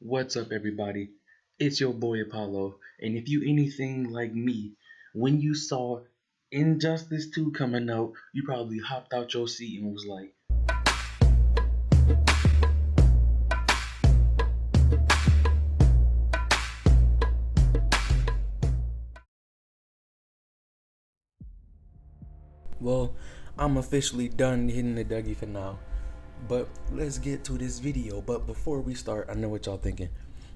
What's up, everybody? It's your boy Apollo, and if you anything like me, when you saw Injustice 2 coming out, you probably hopped out your seat and was like, well, I'm officially done hitting the Dougie for now. But let's get to this video. But before we start, I know what y'all thinking.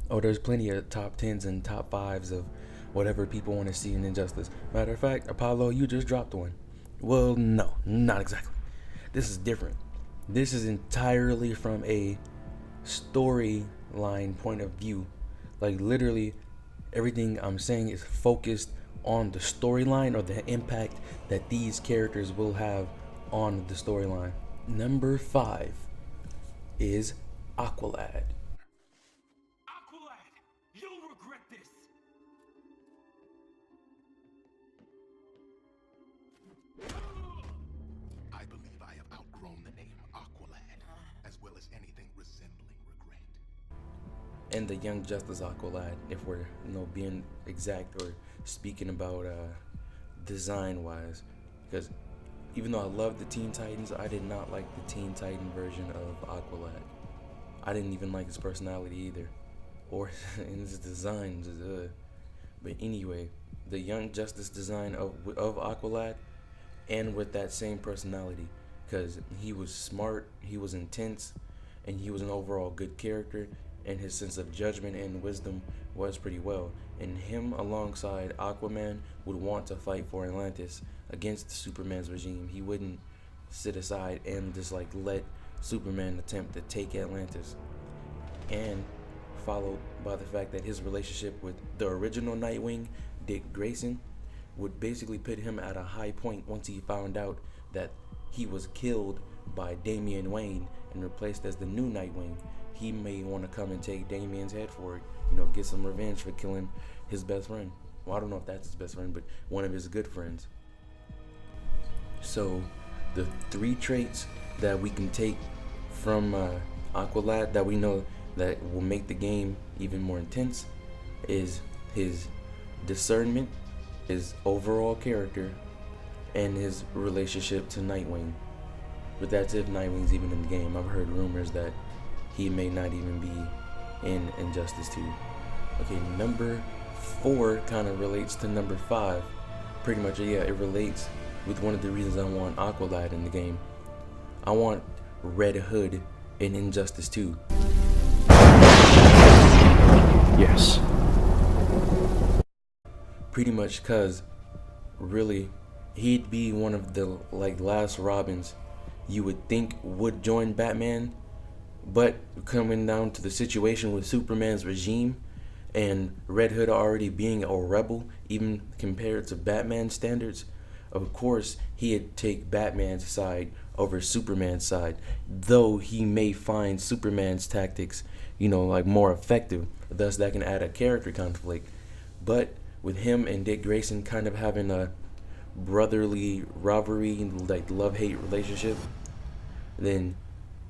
Oh, there's plenty of top 10s and top 5s of whatever people want to see in Injustice. Matter of fact, Apollo, you just dropped one. Well, no, not exactly. This is different. This is entirely from a storyline point of view. Like, literally, everything I'm saying is focused on the storyline or the impact that these characters will have on the storyline. Number 5 is Aqualad. Aqualad, you'll regret this. I believe I have outgrown the name Aqualad, as well as anything resembling regret. And the Young Justice Aqualad, if we're being exact or speaking about design wise, because even though I love the Teen Titans, I did not like the Teen Titan version of Aqualad. I didn't even like his personality either, or in his design. But anyway, the Young Justice design of Aqualad, and with that same personality, because he was smart, he was intense, and he was an overall good character, and his sense of judgment and wisdom was pretty well. And him alongside Aquaman would want to fight for Atlantis against Superman's regime. He wouldn't sit aside and just like let Superman attempt to take Atlantis. And followed by the fact that his relationship with the original Nightwing, Dick Grayson, would basically put him at a high point once he found out that he was killed by Damian Wayne and replaced as the new Nightwing. He may want to come and take Damian's head for it, get some revenge for killing his best friend. Well, I don't know if that's his best friend, but one of his good friends. So, the 3 traits that we can take from Aqualad that we know that will make the game even more intense is his discernment, his overall character, and his relationship to Nightwing. But that's if Nightwing's even in the game. I've heard rumors that he may not even be in Injustice 2. Okay, number 4 kind of relates to number 5. Pretty much, yeah, it relates with one of the reasons I want Aqualad in the game. I want Red Hood in Injustice 2. Yes. Pretty much because, really, he'd be one of the last Robins you would think would join Batman, but coming down to the situation with Superman's regime and Red Hood already being a rebel, even compared to Batman standards, of course he'd take Batman's side over Superman's side, though he may find Superman's tactics, more effective. Thus, that can add a character conflict. But with him and Dick Grayson kind of having a brotherly rivalry, love-hate relationship, then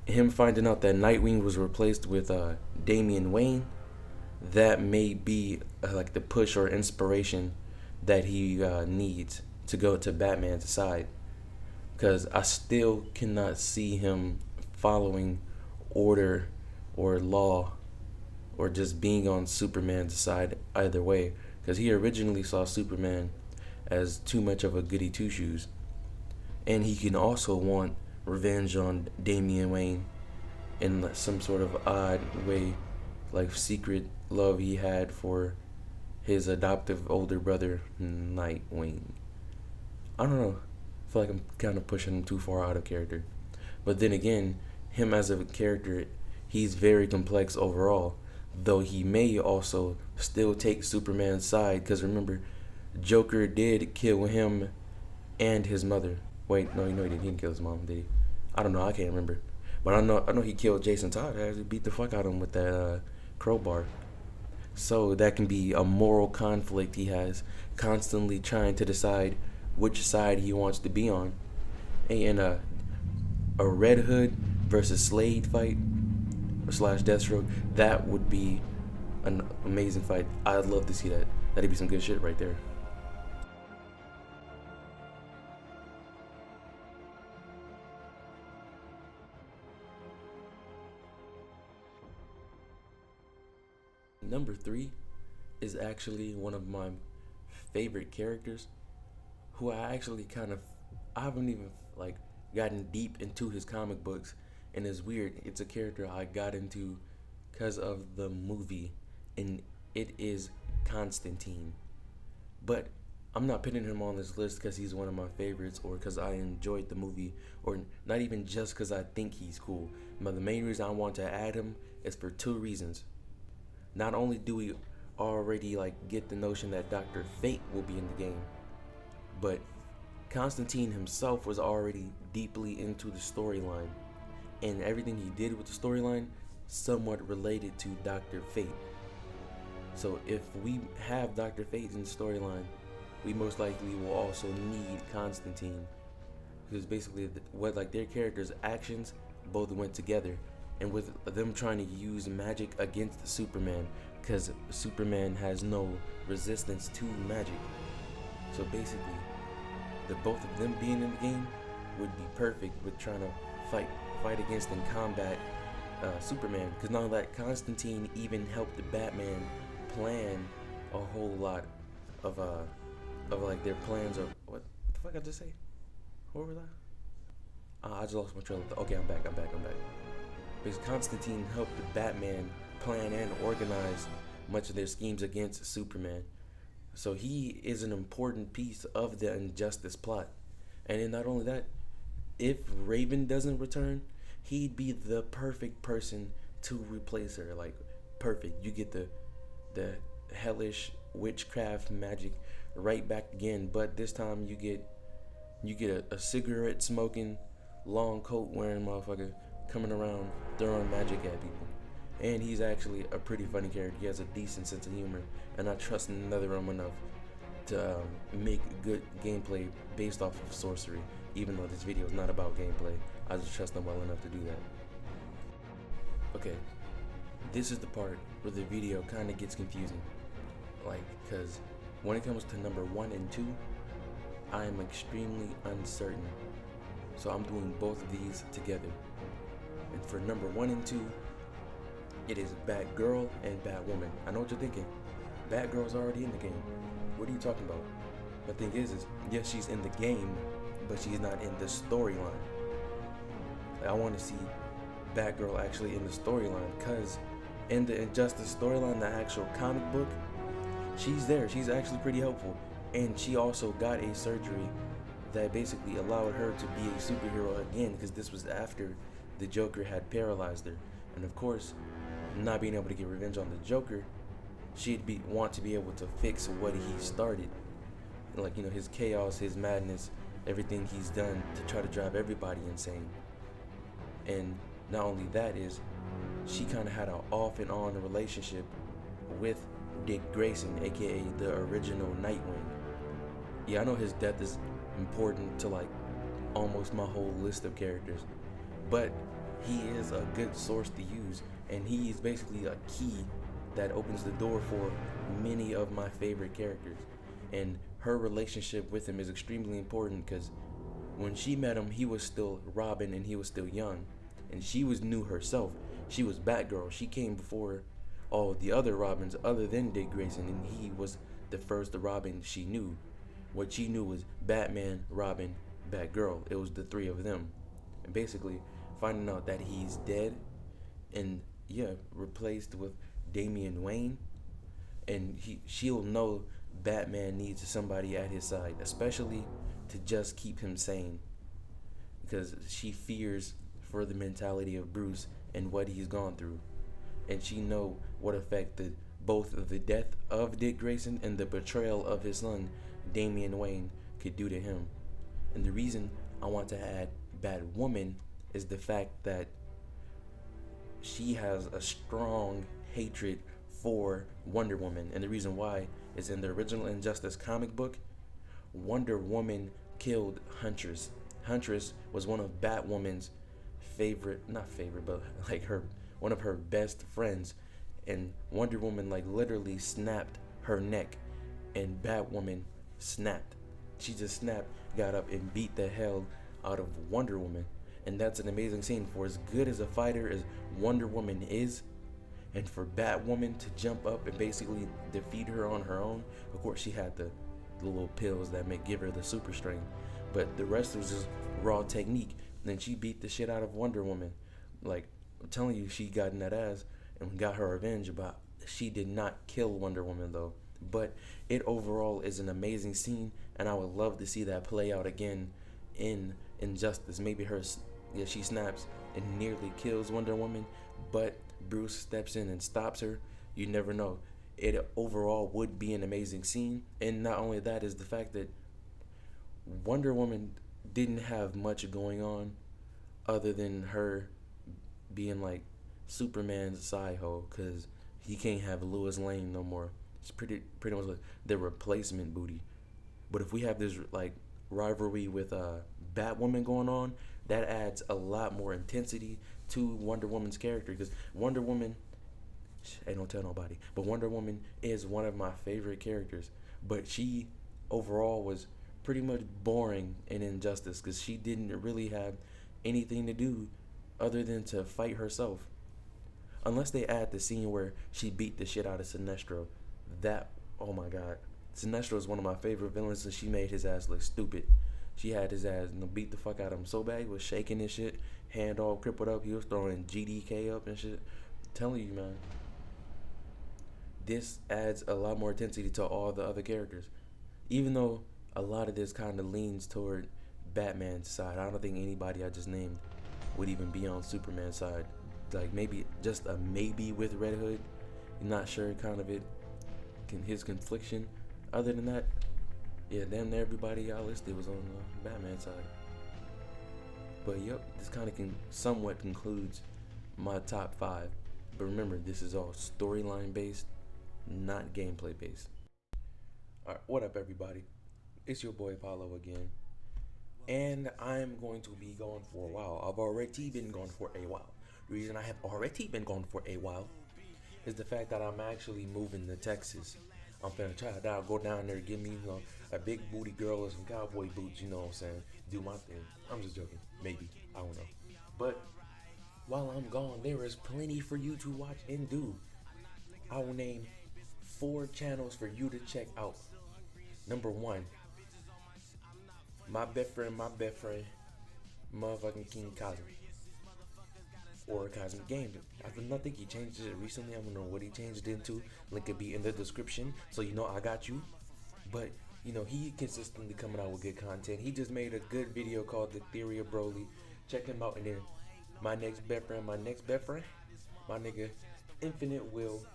him finding out that Nightwing was replaced with Damian Wayne, that may be the push or inspiration that he needs to go to Batman's side. Because I still cannot see him following order or law or just being on Superman's side either way. Because he originally saw Superman as too much of a goody two-shoes. And he can also want revenge on Damian Wayne in some sort of odd way, like secret love he had for his adoptive older brother, Nightwing. I don't know. I feel like I'm kind of pushing him too far out of character. But then again, him as a character, he's very complex overall, though he may also still take Superman's side, because remember, Joker did kill him and his mother. Wait, no, he didn't. He didn't kill his mom, did he? I don't know. I can't remember. But I know he killed Jason Todd. He beat the fuck out of him with that crowbar. So that can be a moral conflict he has, constantly trying to decide which side he wants to be on. And a Red Hood versus Slade fight / Deathstroke, that would be an amazing fight. I'd love to see that. That'd be some good shit right there. Number 3 is actually one of my favorite characters, who I haven't even like gotten deep into his comic books, and it's weird. It's a character I got into because of the movie, and it is Constantine. But I'm not putting him on this list because he's one of my favorites or because I enjoyed the movie, or not even just because I think he's cool. But the main reason I want to add him is for 2 reasons. Not only do we already like get the notion that Dr. Fate will be in the game, but Constantine himself was already deeply into the storyline, and everything he did with the storyline somewhat related to Dr. Fate. So if we have Dr. Fate in the storyline, we most likely will also need Constantine, because basically what like their characters' actions both went together, and with them trying to use magic against Superman, because Superman has no resistance to magic. So basically, the both of them being in the game would be perfect with trying to fight against and combat Superman. Because now that Constantine even helped Batman plan a whole lot of like their plans of what the fuck I just say? What was I? I just lost my trail of thought. Okay, I'm back. Because Constantine helped Batman plan and organize much of their schemes against Superman. So he is an important piece of the Injustice plot. And then not only that, if Raven doesn't return, he'd be the perfect person to replace her. Like, perfect. You get the hellish witchcraft magic right back again, but this time you get a cigarette smoking, long coat wearing motherfucker coming around throwing magic at people. And he's actually a pretty funny character. He has a decent sense of humor, and I trust NetherRealm enough to make good gameplay based off of sorcery. Even though this video is not about gameplay, I just trust them well enough to do that. Okay, this is the part where the video kind of gets confusing. Like, because when it comes to number 1 and 2, I am extremely uncertain. So I'm doing both of these together. And for number 1 and 2, it is Batgirl and Batwoman. I know what you're thinking. Batgirl's already in the game. What are you talking about? The thing is yes, she's in the game, but she's not in the storyline. I want to see Batgirl actually in the storyline, because in the Injustice storyline, the actual comic book, she's there. She's actually pretty helpful. And she also got a surgery that basically allowed her to be a superhero again, because this was after the Joker had paralyzed her. And of course, not being able to get revenge on the Joker, she'd want to be able to fix what he started. Like, you know, his chaos, his madness, everything he's done to try to drive everybody insane. And not only that, is she kind of had an off and on relationship with Dick Grayson, aka the original Nightwing. Yeah, I know his death is important to like almost my whole list of characters, but he is a good source to use, and he is basically a key that opens the door for many of my favorite characters. And her relationship with him is extremely important, because when she met him, he was still Robin and he was still young, and she was new herself. She was Batgirl. She came before all the other Robins other than Dick Grayson, and he was the first Robin she knew. What she knew was Batman, Robin, Batgirl. It was the 3 of them. And basically finding out that he's dead and replaced with Damian Wayne, and she'll know Batman needs somebody at his side, especially to just keep him sane, because she fears for the mentality of Bruce and what he's gone through, and she know what affected both the death of Dick Grayson and the betrayal of his son Damian Wayne could do to him. And the reason I want to add Batwoman is the fact that she has a strong hatred for Wonder Woman, and the reason why is in the original Injustice comic book, Wonder Woman killed Huntress. Huntress was one of Batwoman's one of her best friends, and Wonder Woman like literally snapped her neck, and Batwoman snapped. She just snapped, got up, and beat the hell out of Wonder Woman. And that's an amazing scene. For as good as a fighter as Wonder Woman is, and for Batwoman to jump up and basically defeat her on her own. Of course, she had the little pills that give her the super strength, but the rest was just raw technique. Then she beat the shit out of Wonder Woman. Like, I'm telling you, she got in that ass and got her revenge. But she did not kill Wonder Woman though. But it overall is an amazing scene, and I would love to see that play out again in Injustice. Maybe she snaps and nearly kills Wonder Woman, but Bruce steps in and stops her. You never know. It overall would be an amazing scene. And not only that is the fact that Wonder Woman didn't have much going on other than her being like Superman's side hoe, because he can't have Lois Lane no more. It's pretty much like the replacement booty. But if we have this like rivalry with Batwoman going on, that adds a lot more intensity to Wonder Woman's character, because Wonder Woman, hey, don't tell nobody, but Wonder Woman is one of my favorite characters. But she overall was pretty much boring in Injustice, because she didn't really have anything to do other than to fight herself. Unless they add the scene where she beat the shit out of Sinestro. That, oh my god. Sinestro is one of my favorite villains, and she made his ass look stupid. She had his ass beat the fuck out of him so bad, he was shaking his shit, hand all crippled up, he was throwing GDK up and shit. I'm telling you, man. This adds a lot more intensity to all the other characters. Even though a lot of this kind of leans toward Batman's side. I don't think anybody I just named would even be on Superman's side. Like maybe just a maybe with Red Hood. I'm not sure kind of his confliction. Other than that, yeah, damn near everybody y'all listed was on the Batman side. But yep, this kind of somewhat concludes my top 5. But remember, this is all storyline based, not gameplay based. Alright, what up everybody? It's your boy Paulo again. And I'm going to be gone for a while. I've already been gone for a while. The reason I have already been gone for a while is the fact that I'm actually moving to Texas. I'm finna try it out, go down there, give me a big booty girl and some cowboy boots, you know what I'm saying? Do my thing. I'm just joking. Maybe. I don't know. But while I'm gone, there is plenty for you to watch and do. I will name 4 channels for you to check out. Number 1, my best friend, motherfucking King Cosmic. Or Cosmic Games. I think he changed it recently. I don't know what he changed it into. Link will be in the description, so you know I got you. But you know, he consistently coming out with good content. He just made a good video called The Theory of Broly. Check him out. And then my next best friend, my nigga Infinite Will,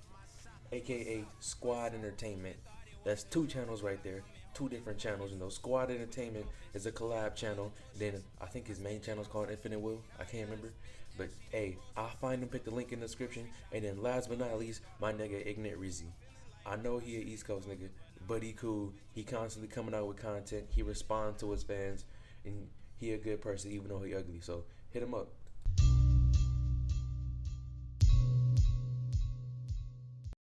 aka Squad Entertainment. That's 2 channels right there. 2 different channels, you know. Squad Entertainment is a collab channel. Then I think his main channel is called Infinite Will. I can't remember. But hey, I'll find him, put the link in the description. And then last but not least, my nigga Ignite Rizzy. I know he an East Coast nigga, but he cool. He constantly coming out with content. He responds to his fans, and he a good person even though he ugly. So hit him up.